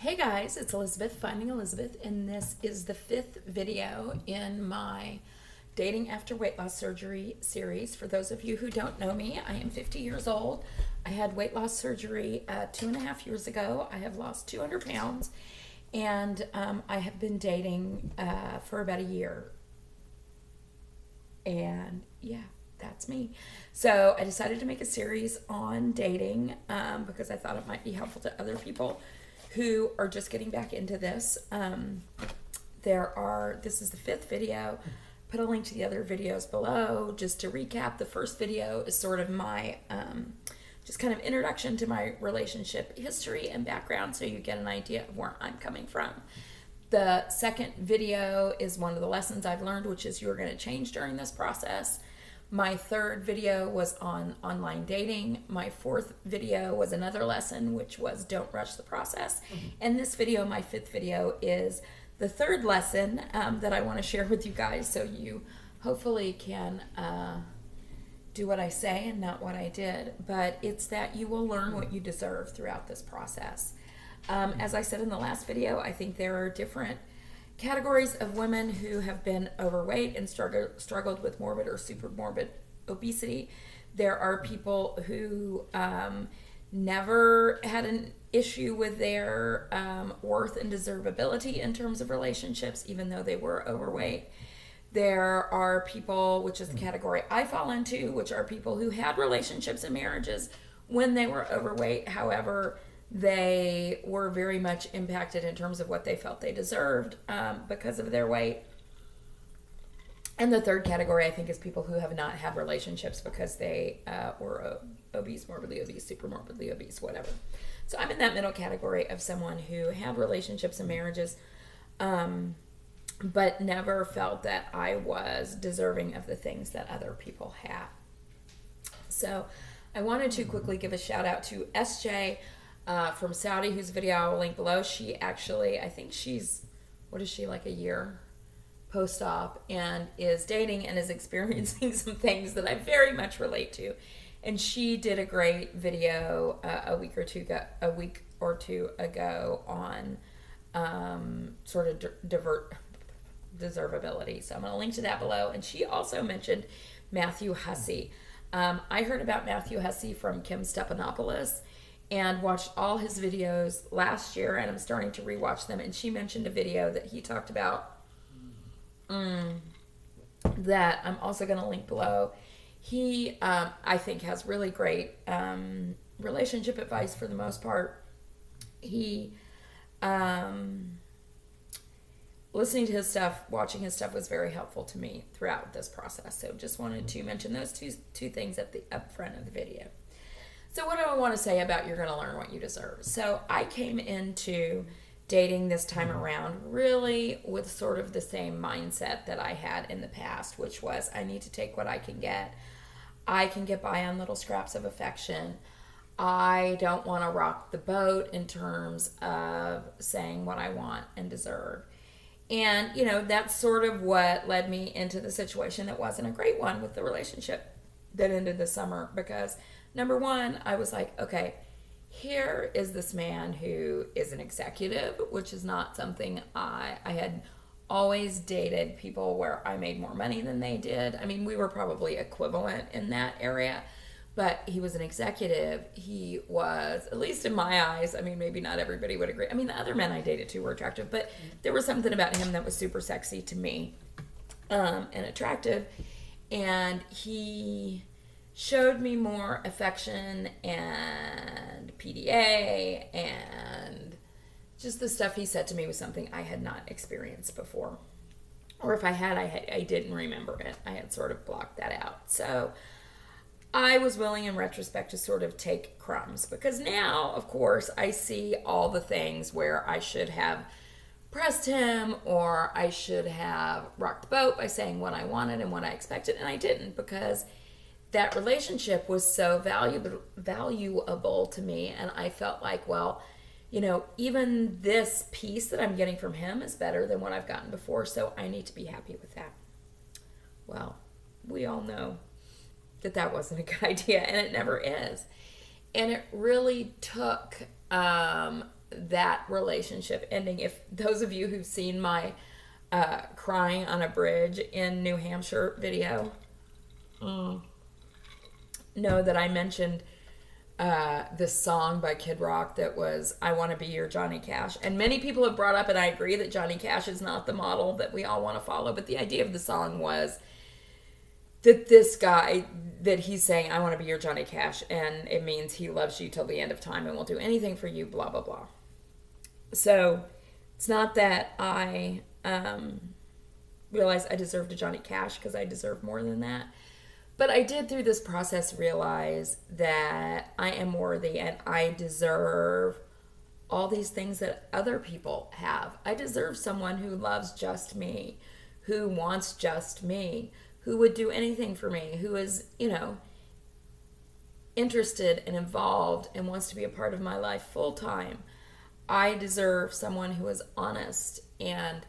Hey guys, it's Elizabeth, Finding Elizabeth, and this is the 5th video in my Dating After Weight Loss Surgery series. For those of you who don't know me, I am 50 years old. I had weight loss surgery 2.5 years ago. I have lost 200 pounds, and I have been dating for about a year. And yeah, that's me. So I decided to make a series on dating because I thought it might be helpful to other people who are just getting back into this. This is the 5th video. Put a link to the other videos below. Just to recap, the first video is sort of my just kind of introduction to my relationship history and background, so you get an idea of where I'm coming from. The second video is one of the lessons I've learned, which is you're going to change during this process. My third video was on online dating. My fourth video was another lesson, which was don't rush the process. And this video, my 5th video, is the third lesson that I want to share with you guys, so you hopefully can do what I say and not what I did. But it's that you will learn what you deserve throughout this process. As I said in the last video, I think there are different categories of women who have been overweight and struggled with morbid or super morbid obesity. There are people who never had an issue with their worth and deservability in terms of relationships, even though they were overweight. There are people, which is the category I fall into, which are people who had relationships and marriages when they were overweight. However, they were very much impacted in terms of what they felt they deserved because of their weight. And the third category, I think, is people who have not had relationships because they were obese, morbidly obese, super morbidly obese, whatever. So I'm in that middle category of someone who had relationships and marriages, but never felt that I was deserving of the things that other people had. So I wanted to quickly give a shout out to SJ from Saudi, whose video I will link below. She actually, I think she's, what is she, like a year post-op, and is dating and is experiencing some things that I very much relate to. And she did a great video a week or two ago on sort of deservability. So I'm going to link to that below. And she also mentioned Matthew Hussey. I heard about Matthew Hussey from Kim Stepanopoulos and watched all his videos last year, and I'm starting to rewatch them. And she mentioned a video that he talked about that I'm also going to link below. He, I think, has really great relationship advice for the most part. He, listening to his stuff, watching his stuff was very helpful to me throughout this process. So just wanted to mention those two things at the up front of the video. So what do I want to say about you're going to learn what you deserve? So I came into dating this time around really with sort of the same mindset that I had in the past, which was I need to take what I can get. I can get by on little scraps of affection. I don't want to rock the boat in terms of saying what I want and deserve. And, you know, that's sort of what led me into the situation that wasn't a great one with the relationship that ended this summer, because number one, I was like, okay, here is this man who is an executive, which is not something I had always dated people where I made more money than they did. I mean, we were probably equivalent in that area, but he was an executive. He was, at least in my eyes, I mean, maybe not everybody would agree. I mean, the other men I dated too were attractive, but there was something about him that was super sexy to me and attractive. And he showed me more affection and PDA, and just the stuff he said to me was something I had not experienced before. Or if I had, I didn't remember it. I had sort of blocked that out. So I was willing in retrospect to sort of take crumbs, because now, of course, I see all the things where I should have pressed him, or I should have rocked the boat by saying what I wanted and what I expected, and I didn't, because that relationship was so valuable to me, and I felt like, well, you know, even this piece that I'm getting from him is better than what I've gotten before, so I need to be happy with that. Well, we all know that that wasn't a good idea, and it never is. And it really took that relationship ending. If those of you who've seen my crying on a bridge in New Hampshire video know that I mentioned this song by Kid Rock that was I Want to Be Your Johnny Cash. And many people have brought up, and I agree, that Johnny Cash is not the model that we all want to follow. But the idea of the song was that this guy, that he's saying, I want to be your Johnny Cash, and it means he loves you till the end of time and will do anything for you, blah, blah, blah. So it's not that I realize I deserved a Johnny Cash, because I deserve more than that. But I did, through this process, realize that I am worthy and I deserve all these things that other people have. I deserve someone who loves just me, who wants just me, who would do anything for me, who is, interested and involved and wants to be a part of my life full time. I deserve someone who is honest and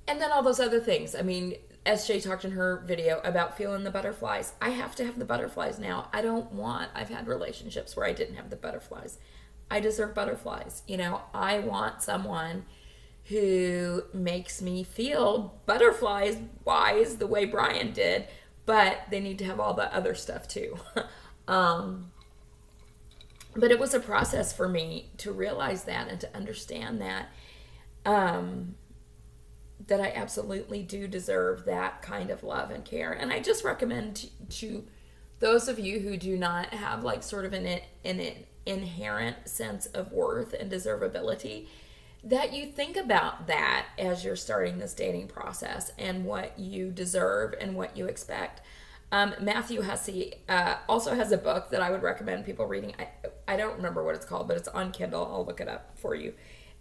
then all those other things. I mean, SJ talked in her video about feeling the butterflies. I have to have the butterflies now. I've had relationships where I didn't have the butterflies. I deserve butterflies. I want someone who makes me feel butterflies wise the way Brian did, but they need to have all the other stuff too. But it was a process for me to realize that and to understand that that I absolutely do deserve that kind of love and care. And I just recommend to those of you who do not have like sort of an inherent sense of worth and deservability, that you think about that as you're starting this dating process and what you deserve and what you expect. Matthew Hussey also has a book that I would recommend people reading. I don't remember what it's called, but it's on Kindle. I'll look it up for you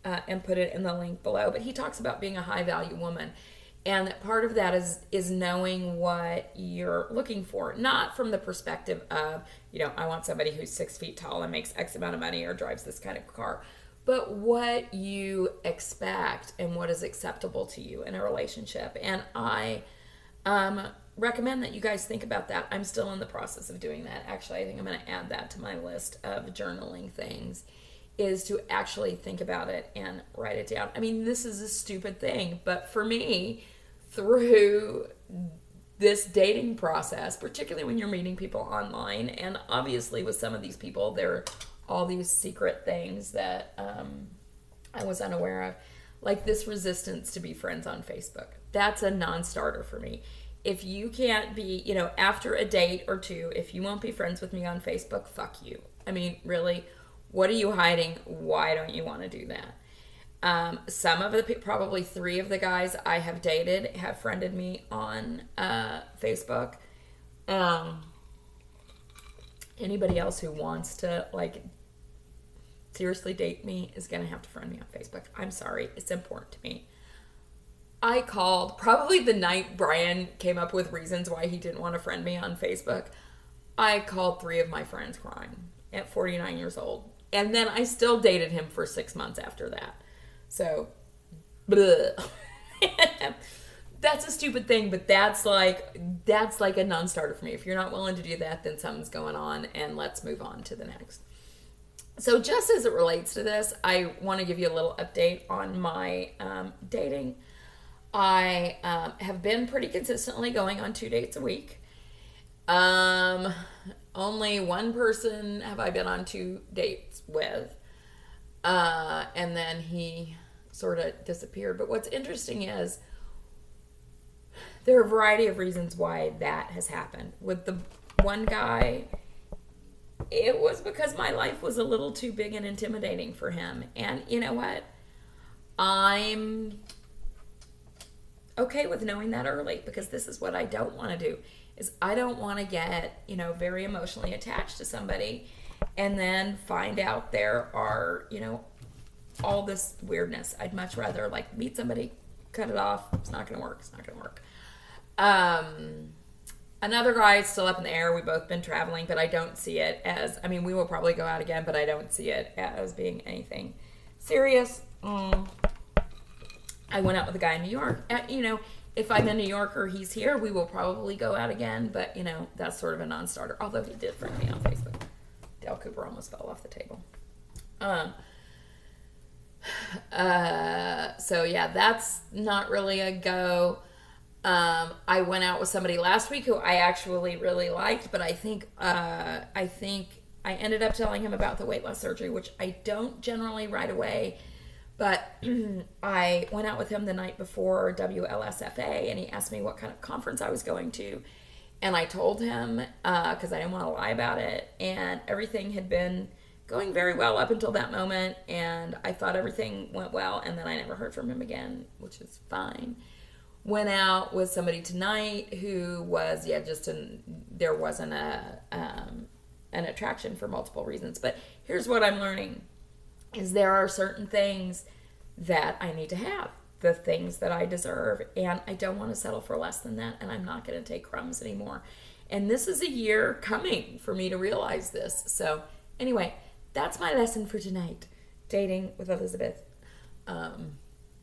and put it in the link below. But he talks about being a high value woman. And that part of that is knowing what you're looking for, not from the perspective of, I want somebody who's 6 feet tall and makes X amount of money or drives this kind of car, but what you expect and what is acceptable to you in a relationship. And I recommend that you guys think about that. I'm still in the process of doing that. Actually, I think I'm going to add that to my list of journaling things, is to actually think about it and write it down. I mean, this is a stupid thing, but for me, through this dating process, particularly when you're meeting people online, and obviously with some of these people, there are all these secret things that I was unaware of, like this resistance to be friends on Facebook. That's a non-starter for me. If you can't be, after a date or two, if you won't be friends with me on Facebook, fuck you. I mean, really, what are you hiding? Why don't you want to do that? Some of the, probably 3 of the guys I have dated have friended me on Facebook. Anybody else who wants to, seriously date me is going to have to friend me on Facebook. I'm sorry. It's important to me. I called, probably the night Brian came up with reasons why he didn't want to friend me on Facebook, I called 3 of my friends crying at 49 years old. And then I still dated him for 6 months after that. So, that's a stupid thing, but that's like a non-starter for me. If you're not willing to do that, then something's going on, and let's move on to the next. So just as it relates to this, I want to give you a little update on my dating. I have been pretty consistently going on 2 dates a week. Only one person have I been on 2 dates with. And then he sort of disappeared. But what's interesting is there are a variety of reasons why that has happened. With the one guy, it was because my life was a little too big and intimidating for him. And you know what? I'm okay with knowing that early, because this is what I don't want to do. Is I don't want to get, very emotionally attached to somebody and then find out there are, all this weirdness. I'd much rather meet somebody, cut it off. It's not going to work. It's not going to work. Another guy is still up in the air. We've both been traveling, but I don't see it as, we will probably go out again, but I don't see it as being anything serious. I went out with a guy in New York. If I'm in New York or he's here, we will probably go out again. But, that's sort of a non-starter. Although he did friend me on Facebook. Dale Cooper almost fell off the table. So yeah, that's not really a go. I went out with somebody last week who I actually really liked, but I think I ended up telling him about the weight loss surgery, which I don't generally right away. But I went out with him the night before WLSFA, and he asked me what kind of conference I was going to. And I told him, because I didn't want to lie about it. And everything had been going very well up until that moment. And I thought everything went well. And then I never heard from him again, which is fine. Went out with somebody tonight who was, there wasn't an attraction for multiple reasons. But here's what I'm learning, is there are certain things that I need to have, the things that I deserve, and I don't want to settle for less than that, and I'm not going to take crumbs anymore. And this is a year coming for me to realize this. So anyway, that's my lesson for tonight. Dating with Elizabeth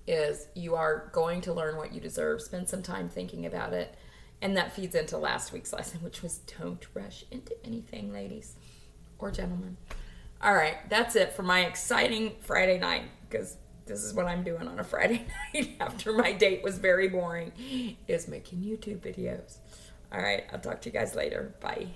is you are going to learn what you deserve. Spend some time thinking about it. And that feeds into last week's lesson, which was don't rush into anything, ladies or gentlemen. All right, that's it for my exciting Friday night, because this is what I'm doing on a Friday night after my date was very boring, is making YouTube videos. All right, I'll talk to you guys later. Bye.